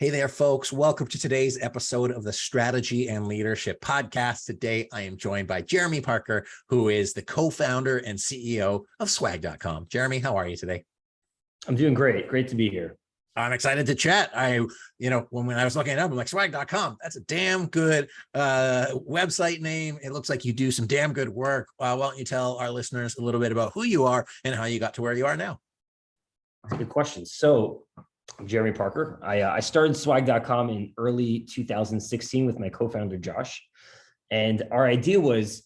Hey there, folks. Welcome to today's episode of the Strategy and Leadership Podcast. Today, I am joined by Jeremy Parker, who is the co-founder and CEO of swag.com. Jeremy, how are you today? I'm doing great. Great to be here. I'm excited to chat. When I was looking it up, I'm like, swag.com, that's a damn good website name. It looks like you do some damn good work. Why don't you tell our listeners a little bit about who you are and how you got to where you are now? That's a good question. So I'm Jeremy Parker. I started swag.com in early 2016 with my co-founder, Josh. And our idea was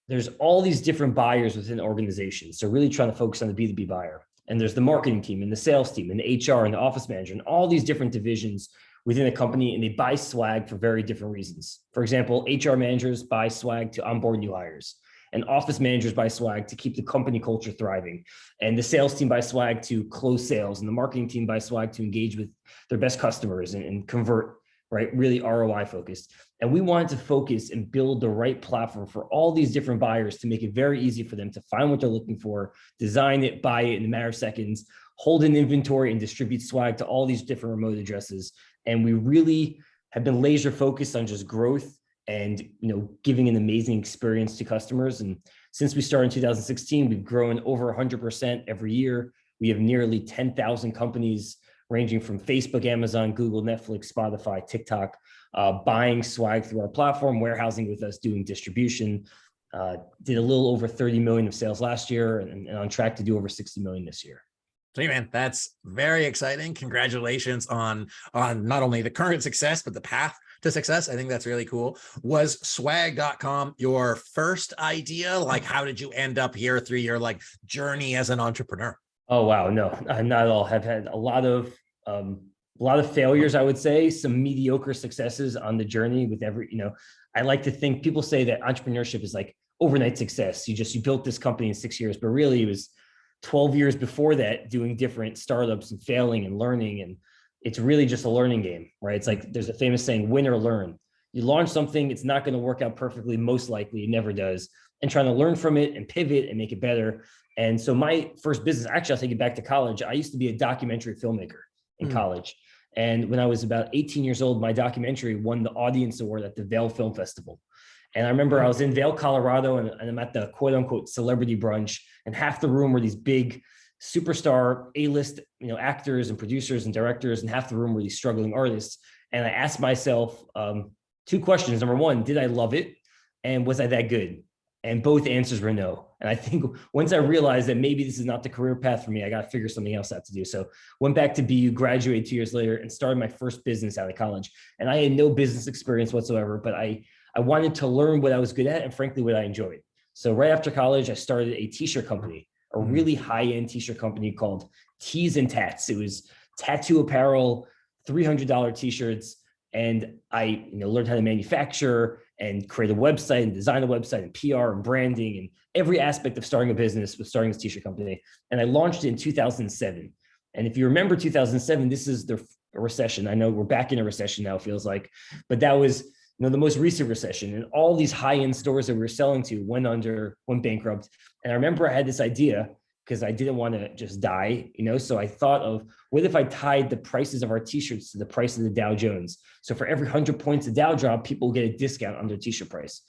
there's all these different buyers within organizations. So really trying to focus on the B2B buyer. And there's the marketing team and the sales team and the HR and the office manager and all these different divisions within a company, and they buy swag for very different reasons. For example, HR managers buy swag to onboard new hires, and office managers buy swag to keep the company culture thriving. And the sales team buys swag to close sales, and the marketing team buys swag to engage with their best customers and convert, right? Really ROI focused. And we wanted to focus and build the right platform for all these different buyers to make it very easy for them to find what they're looking for, design it, buy it in a matter of seconds, hold an inventory and distribute swag to all these different remote addresses. And we really have been laser focused on just growth and giving an amazing experience to customers. And since we started in 2016, we've grown over 100% every year. We have nearly 10,000 companies ranging from Facebook, Amazon, Google, Netflix, Spotify, TikTok, buying swag through our platform, warehousing with us, doing distribution. Did a little over 30 million of sales last year, and on track to do over 60 million this year. So, man, that's very exciting. Congratulations on not only the current success, but the path to success. I think that's really cool. Was swag.com your first idea? Like, how did you end up here through your journey as an entrepreneur? Oh, wow. No, not at all. Have had a lot of failures, I would say, some mediocre successes on the journey with I like to think people say that entrepreneurship is like overnight success. You built this company in 6 years, but really it was 12 years before that doing different startups and failing and learning. And it's really just a learning game, right? It's like, there's a famous saying, win or learn. You launch something, it's not going to work out perfectly. Most likely it never does. And trying to learn from it and pivot and make it better. And so my first business, actually, I'll take it back to college. I used to be a documentary filmmaker in college. And when I was about 18 years old, my documentary won the audience award at the Vail Film Festival. And I remember I was in Vail, Colorado, and I'm at the quote unquote celebrity brunch, and half the room were these big superstar A-list, actors and producers and directors, and half the room were these struggling artists. And I asked myself two questions. Number one, did I love it? And was I that good? And both answers were no. And I think once I realized that maybe this is not the career path for me, I got to figure something else out to do. So went back to BU, graduated 2 years later, and started my first business out of college. And I had no business experience whatsoever, but I wanted to learn what I was good at and frankly, what I enjoyed. So right after college, I started a t-shirt company, a really high-end t-shirt company called Tees and Tats. It was tattoo apparel, $300 t-shirts. And I learned how to manufacture and create a website and design a website and PR and branding and every aspect of starting a business with starting this t-shirt company. And I launched it in 2007. And if you remember 2007, this is the recession. I know we're back in a recession now, it feels like, but that was the most recent recession. And all these high-end stores that we were selling to went bankrupt. And I remember I had this idea because I didn't want to just die, so I thought of, what if I tied the prices of our t-shirts to the price of the Dow Jones? So for every 100 points the Dow drop, people get a discount on their t-shirt price.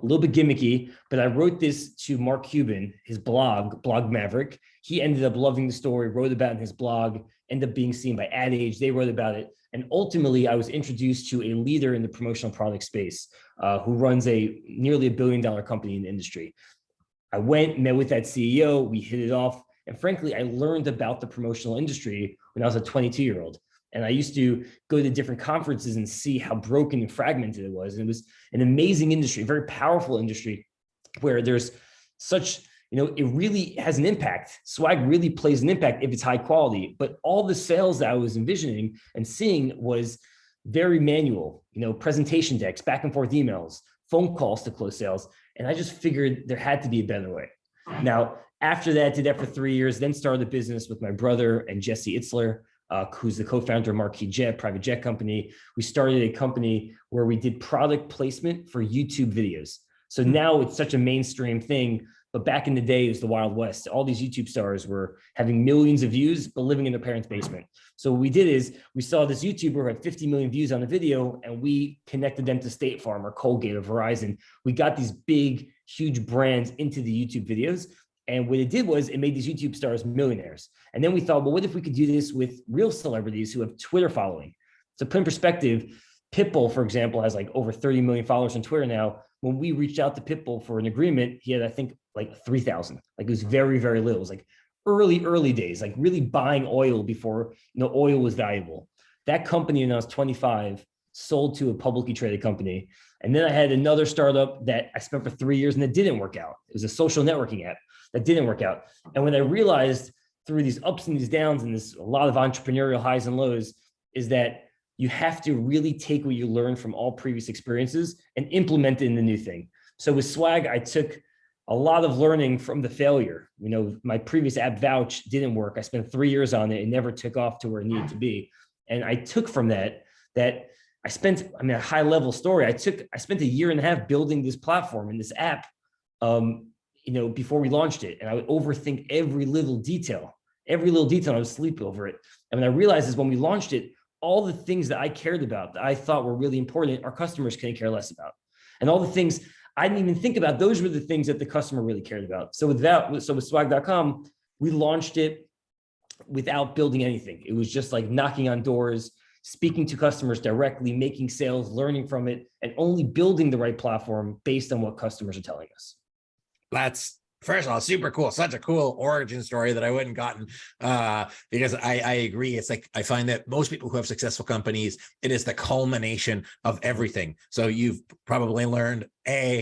A little bit gimmicky, but I wrote this to Mark Cuban, his blog Maverick. He ended up loving the story, wrote about it in his blog, ended up being seen by Ad Age. They wrote about it. And ultimately, I was introduced to a leader in the promotional product space who runs a nearly $1 billion company in the industry. I went, met with that CEO, we hit it off. And frankly, I learned about the promotional industry when I was a 22-year-old. And I used to go to different conferences and see how broken and fragmented it was. And it was an amazing industry, a very powerful industry where there's such, it really has an impact. Swag really plays an impact if it's high quality. But all the sales that I was envisioning and seeing was very manual, presentation decks, back and forth emails, phone calls to close sales. And I just figured there had to be a better way. Now, after that, did that for 3 years, then started a business with my brother and Jesse Itzler, who's the co-founder of Mark Cuban, private jet company. We started a company where we did product placement for YouTube videos. So now it's such a mainstream thing But back in the day, it was the Wild West. All these YouTube stars were having millions of views, but living in their parents' basement. So what we did is we saw this YouTuber who had 50 million views on a video, and we connected them to State Farm or Colgate or Verizon. We got these big, huge brands into the YouTube videos. And what it did was it made these YouTube stars millionaires. And then we thought, well, what if we could do this with real celebrities who have Twitter following? So put in perspective, Pitbull, for example, has like over 30 million followers on Twitter now. When we reached out to Pitbull for an agreement, he had, I think, like 3,000. Like it was very, very little. It was like early days, like really buying oil before, oil was valuable. That company, when I was 25, sold to a publicly traded company. And then I had another startup that I spent for 3 years and it didn't work out. It was a social networking app that didn't work out. And when I realized through these ups and these downs and this a lot of entrepreneurial highs and lows is that you have to really take what you learned from all previous experiences and implement it in the new thing. So with Swag, I took a lot of learning from the failure. My previous app Vouch didn't work. I spent 3 years on it. It never took off to where it needed to be. And I took from that I spent, a high level story. I spent 1.5 years building this platform and this app, before we launched it. And I would overthink every little detail. I would sleep over it. And when I realized is when we launched it, all the things that I cared about, that I thought were really important, our customers couldn't care less about. And all the things I didn't even think about, those were the things that the customer really cared about. So with swag.com, we launched it without building anything. It was just like knocking on doors, speaking to customers directly, making sales, learning from it, and only building the right platform based on what customers are telling us. That's, first of all, super cool. Such a cool origin story that I wouldn't gotten because I agree. It's like, I find that most people who have successful companies, it is the culmination of everything. So you've probably learned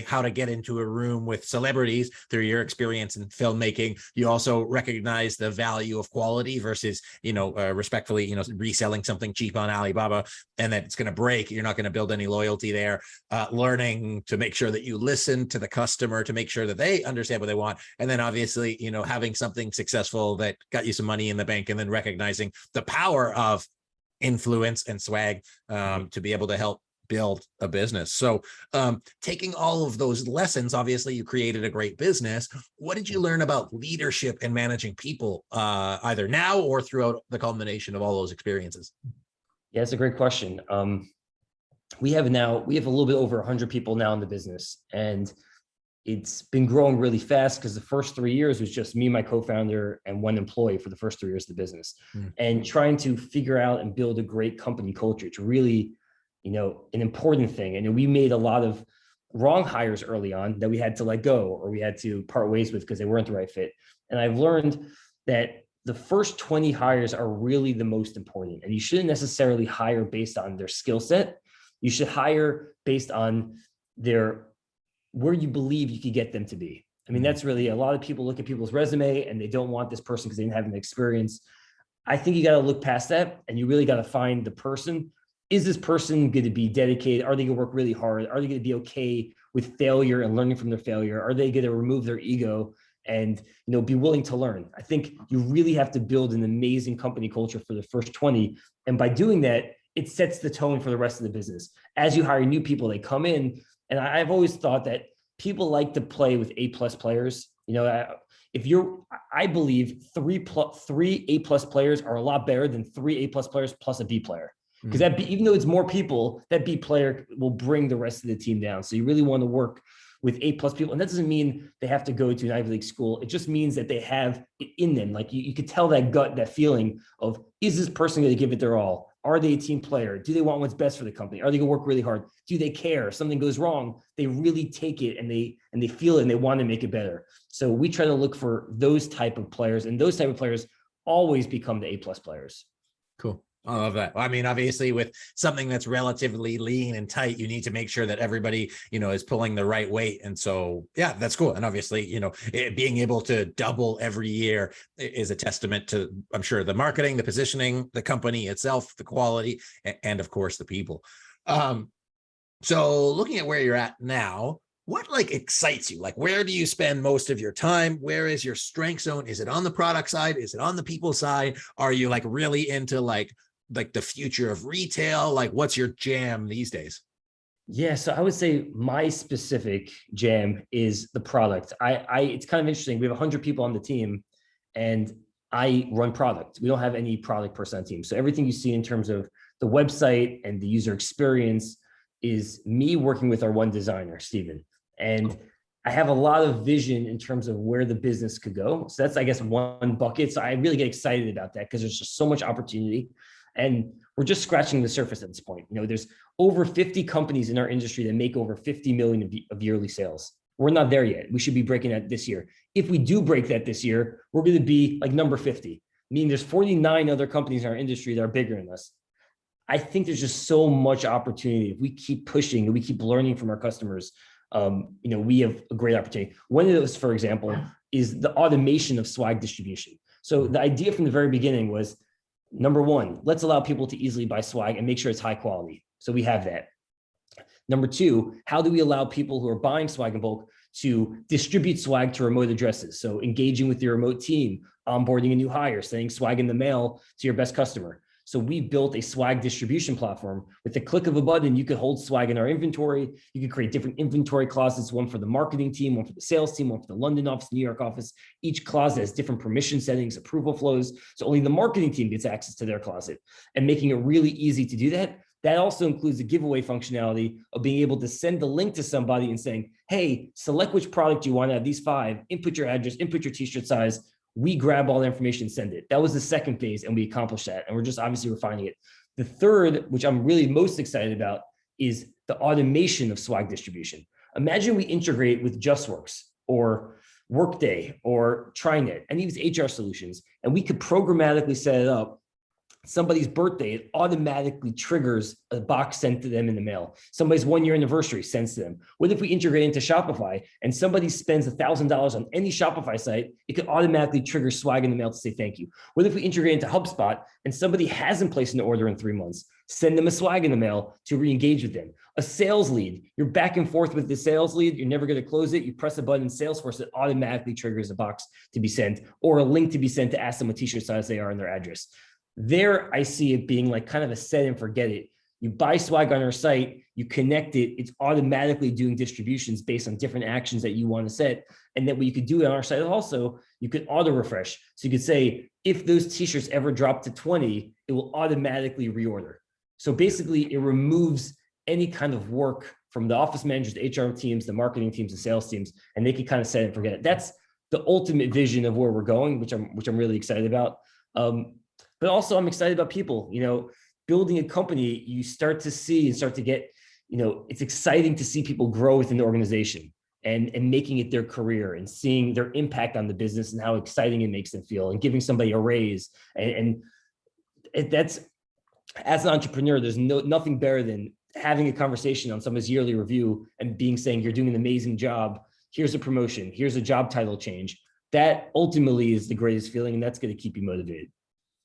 how to get into a room with celebrities through your experience in filmmaking. You also recognize the value of quality versus, respectfully, reselling something cheap on Alibaba and that it's going to break. You're not going to build any loyalty there. Learning to make sure that you listen to the customer to make sure that they understand what they want. And then obviously, having something successful that got you some money in the bank and then recognizing the power of influence and swag to be able to help build a business. So taking all of those lessons, obviously you created a great business. What did you learn about leadership and managing people either now or throughout the culmination of all those experiences? Yeah, it's a great question. We have a little bit over 100 people now in the business, and it's been growing really fast because the first 3 years was just me, my co-founder, and one employee for the first 3 years of the business. And trying to figure out and build a great company culture. It's really, an important thing. And we made a lot of wrong hires early on that we had to let go or we had to part ways with because they weren't the right fit. And I've learned that the first 20 hires are really the most important. And you shouldn't necessarily hire based on their skill set. You should hire based on where you believe you could get them to be. That's really, a lot of people look at people's resume and they don't want this person because they didn't have an experience. I think you got to look past that and you really got to find the person. Is this person going to be dedicated? Are they going to work really hard? Are they going to be okay with failure and learning from their failure? Are they going to remove their ego and, be willing to learn? I think you really have to build an amazing company culture for the first 20. And by doing that, it sets the tone for the rest of the business. As you hire new people, they come in. And I've always thought that people like to play with A+ players. I believe three A+ players are a lot better than 3 A+ players plus a B player. Because even though it's more people, that B player will bring the rest of the team down. So you really want to work with A+ people. And that doesn't mean they have to go to an Ivy League school. It just means that they have it in them. Like you could tell that gut, that feeling of, is this person going to give it their all? Are they a team player? Do they want what's best for the company? Are they going to work really hard? Do they care? If something goes wrong, they really take it and they feel it and they want to make it better. So we try to look for those type of players, and those type of players always become the A+ players. Cool. I love that. Obviously with something that's relatively lean and tight, you need to make sure that everybody, is pulling the right weight. And so, yeah, that's cool. And obviously, being able to double every year is a testament to, I'm sure, the marketing, the positioning, the company itself, the quality, and of course the people. So looking at where you're at now, what excites you? Where do you spend most of your time? Where is your strength zone? Is it on the product side? Is it on the people side? Are you really into the future of retail? What's your jam these days? Yeah, so I would say my specific jam is the product. It's kind of interesting. We have 100 people on the team, and I run product. We don't have any product person on the team. So everything you see in terms of the website and the user experience is me working with our one designer, Steven. And I have a lot of vision in terms of where the business could go. So that's, I guess, one bucket. So I really get excited about that because there's just so much opportunity. And we're just scratching the surface at this point. There's over 50 companies in our industry that make over 50 million of yearly sales. We're not there yet. We should be breaking that this year. If we do break that this year, we're going to be like number 50, meaning there's 49 other companies in our industry that are bigger than us. I think there's just so much opportunity. If we keep pushing and we keep learning from our customers, we have a great opportunity. One of those, for example, is the automation of swag distribution. So the idea from the very beginning was, number one, let's allow people to easily buy swag and make sure it's high quality. So we have that. Number two, how do we allow people who are buying swag in bulk to distribute swag to remote addresses? So engaging with your remote team, onboarding a new hire, sending swag in the mail to your best customer. So we built a swag distribution platform. With the click of a button, you could hold swag in our inventory. You could create different inventory closets, one for the marketing team, one for the sales team, one for the London office, New York office. Each closet has different permission settings, approval flows. So only the marketing team gets access to their closet, and making it really easy to do that. That also includes the giveaway functionality of being able to send the link to somebody and saying, hey, select which product you want out of these 5, input your address, input your t-shirt size. We grab all the information, send it. That was the second phase, and we accomplished that. And we're just obviously refining it. The third, which I'm really most excited about, is the automation of swag distribution. Imagine we integrate with JustWorks or Workday or TriNet, any of these HR solutions, and we could programmatically set it up. Somebody's birthday, it automatically triggers a box sent to them in the mail. Somebody's 1-year anniversary sends to them. What if we integrate into Shopify and somebody spends $1,000 on any Shopify site, it could automatically trigger swag in the mail to say thank you. What if we integrate into HubSpot and somebody hasn't placed an order in 3 months, send them a swag in the mail to re-engage with them. A sales lead, you're back and forth with the sales lead, you're never going to close it. You press a button in Salesforce, it automatically triggers a box to be sent or a link to be sent to ask them what t-shirt size they are and their address. There, I see it being like kind of a set and forget it. You buy swag on our site, you connect it, it's automatically doing distributions based on different actions that you want to set. And then what you could do on our site also, you could auto refresh. So you could say, if those t-shirts ever drop to 20, it will automatically reorder. So basically it removes any kind of work from the office managers, the HR teams, the marketing teams, the sales teams, and they can kind of set and forget it. That's the ultimate vision of where we're going, which I'm really excited about. But also I'm excited about people, building a company, you start to see and start to get, it's exciting to see people grow within the organization and making it their career and seeing their impact on the business and how exciting it makes them feel and giving somebody a raise. And that's, as an entrepreneur, there's nothing better than having a conversation on somebody's yearly review and saying, you're doing an amazing job. Here's a promotion. Here's a job title change. That ultimately is the greatest feeling, and that's going to keep you motivated.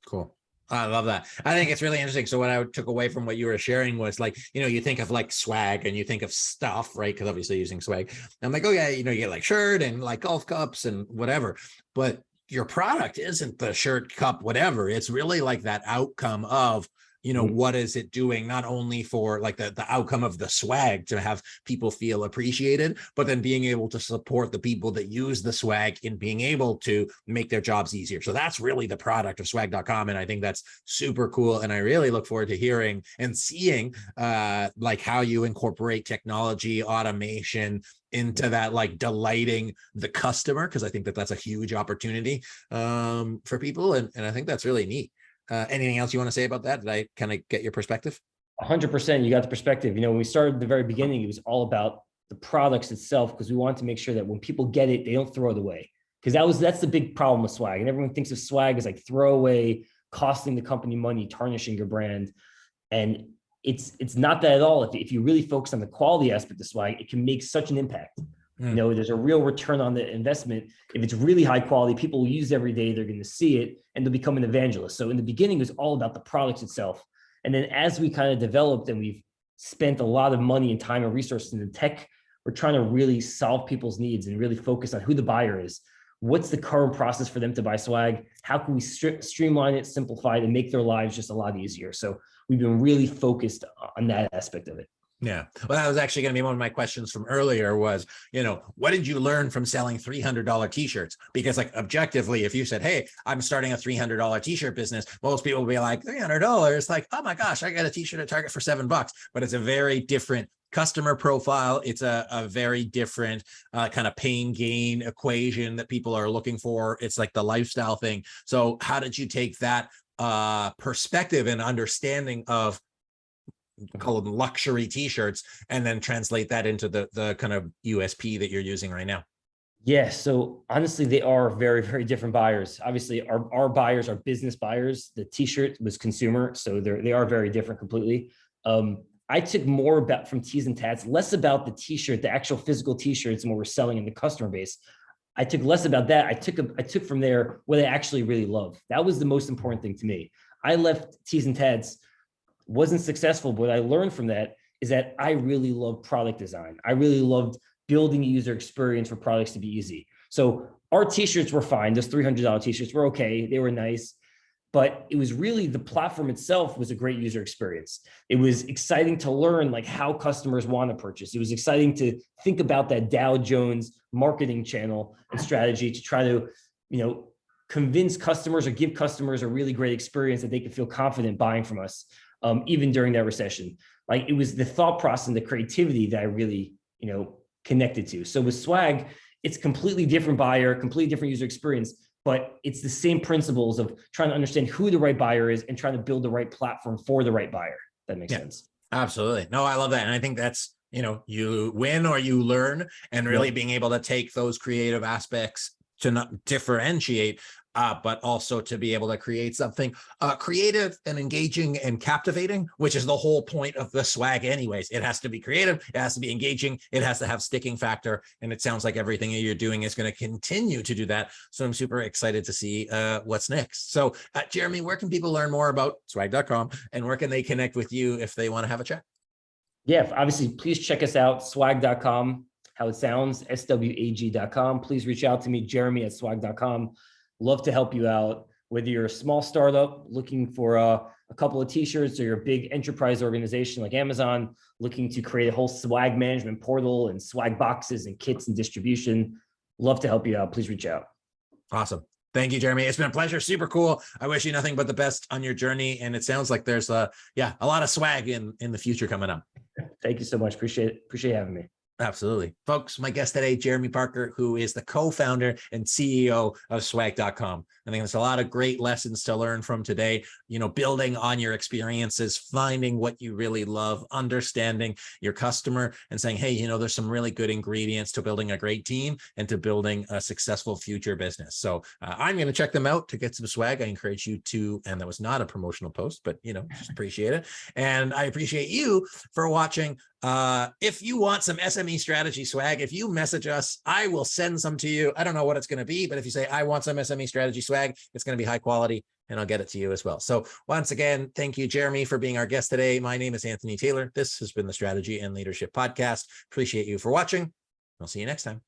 Cool. I love that. I think it's really interesting. So what I took away from what you were sharing was like, you think of like swag and you think of stuff, right? Because obviously using swag, I'm like, oh yeah, you get like shirt and like golf cups and whatever, but your product isn't the shirt, cup, whatever. It's really like that outcome of, what is it doing, not only for like the outcome of the swag to have people feel appreciated, but then being able to support the people that use the swag in being able to make their jobs easier. So that's really the product of swag.com. And I think that's super cool. And I really look forward to hearing and seeing like how you incorporate technology, automation into that, like delighting the customer, because I think that that's a huge opportunity for people. And I think that's really neat. Anything else you want to say about that? Did I kind of get your perspective? 100%. You got the perspective. When we started at the very beginning, it was all about the products itself, because we wanted to make sure that when people get it, they don't throw it away. Because that's the big problem with swag. And everyone thinks of swag as like throwaway, costing the company money, tarnishing your brand. And it's not that at all. If you really focus on the quality aspect of swag, it can make such an impact. There's a real return on the investment. If it's really high quality, people will use it every day, they're going to see it and they'll become an evangelist. So in the beginning, it was all about the products itself. And then as we kind of developed and we've spent a lot of money and time and resources in the tech, we're trying to really solve people's needs and really focus on who the buyer is. What's the current process for them to buy swag? How can we streamline it, simplify it, and make their lives just a lot easier? So we've been really focused on that aspect of it. Yeah. Well, that was actually going to be one of my questions from earlier was, what did you learn from selling $300 t-shirts? Because like objectively, if you said, hey, I'm starting a $300 t-shirt business, most people will be like $300, like, oh my gosh, I got a t-shirt at Target for $7, but it's a very different customer profile. It's a very different kind of pain gain equation that people are looking for. It's like the lifestyle thing. So how did you take that perspective and understanding of, call them luxury t-shirts, and then translate that into the kind of USP that you're using right now? Yeah, so honestly, they are very, very different buyers. Obviously, our buyers are business buyers. The t-shirt was consumer, so they are very different completely. I took more about from Tees and Tats, less about the t-shirt, the actual physical t-shirts, and what we're selling in the customer base. I took less about that. I took from there what I actually really love. That was the most important thing to me. I left Tees and Tats, wasn't successful, but what I learned from that is that I really love product design. I really loved building a user experience for products to be easy. So our t-shirts were fine. Those $300 t-shirts were okay. They were nice, but it was really the platform itself was a great user experience. It was exciting to learn like how customers want to purchase. It was exciting to think about that Dow Jones marketing channel and strategy to try to, convince customers or give customers a really great experience that they can feel confident buying from us. Even during that recession. Like it was the thought process and the creativity that I really, connected to. So with Swag, it's completely different buyer, completely different user experience, but it's the same principles of trying to understand who the right buyer is and trying to build the right platform for the right buyer. That makes sense. Absolutely. No, I love that. And I think that's, you win or you learn, and really being able to take those creative aspects to not differentiate, but also to be able to create something creative and engaging and captivating, which is the whole point of the Swag anyways. It has to be creative, it has to be engaging, it has to have sticking factor, and it sounds like everything that you're doing is going to continue to do that. So I'm super excited to see what's next. So Jeremy, where can people learn more about swag.com, and where can they connect with you if they want to have a chat? Yeah, obviously, please check us out, swag.com, how it sounds, swag.com. Please reach out to me, Jeremy@swag.com. Love to help you out, whether you're a small startup looking for a couple of t-shirts, or you're a big enterprise organization like Amazon looking to create a whole swag management portal and swag boxes and kits and distribution. Love to help you out. Please reach out. Awesome. Thank you, Jeremy. It's been a pleasure. Super cool. I wish you nothing but the best on your journey. And it sounds like there's a lot of swag in the future coming up. Thank you so much. Appreciate it. Appreciate having me. Absolutely. Folks, my guest today, Jeremy Parker, who is the co-founder and CEO of swag.com. I think there's a lot of great lessons to learn from today, building on your experiences, finding what you really love, understanding your customer, and saying, hey, there's some really good ingredients to building a great team and to building a successful future business. So I'm going to check them out to get some swag. I encourage you to, and that was not a promotional post, but, just appreciate it. And I appreciate you for watching. If you want some SME Strategy swag, if you message us, I will send some to you. I don't know what it's going to be, but if you say, I want some SME Strategy swag, it's going to be high quality, and I'll get it to you as well. So once again, thank you, Jeremy, for being our guest today. My name is Anthony Taylor. This has been the Strategy and Leadership Podcast. Appreciate you for watching. I'll see you next time.